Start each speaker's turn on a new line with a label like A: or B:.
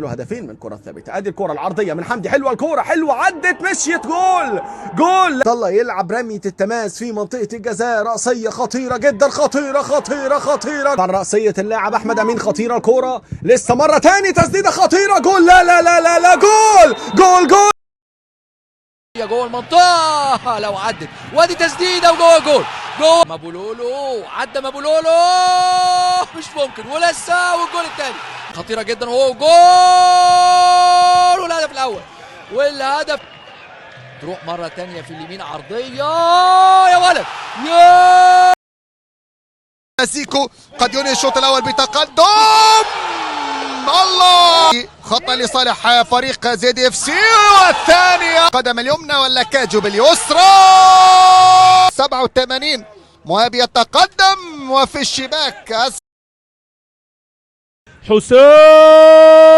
A: هدفين من كرة ثابتة. ادي الكرة العرضية من حمدي، حلوة الكرة، حلوة، عدت، مشيت، جول جول. طلع يلعب رمية التماس في منطقة الجزاء، رأسية خطيرة جدا، خطيرة خطيرة خطيرة. عن رأسية اللاعب أحمد أمين، خطيرة الكرة، لسه مرة تاني تسديدة خطيرة، جول. لا لا لا لا لا، جول جول جول.
B: يا جول منطقة لو عدت، وادي تسديدة وجول جول جول. مابولولو عدى، مابولولو مش ممكن، ولسه والجول الثاني خطيرة جدا وهو جول، والهدف الأول والهدف. تروح مرة تانية في اليمين عرضية يا ولد يا
C: سيكو قد ينهي الشوط الأول بتقدم. الله، خطأ لصالح فريق زد اف سي، والثانية قدم اليمنى ولا كاجو باليسرى. 87 مهاب يتقدم وفي الشباك
D: حسام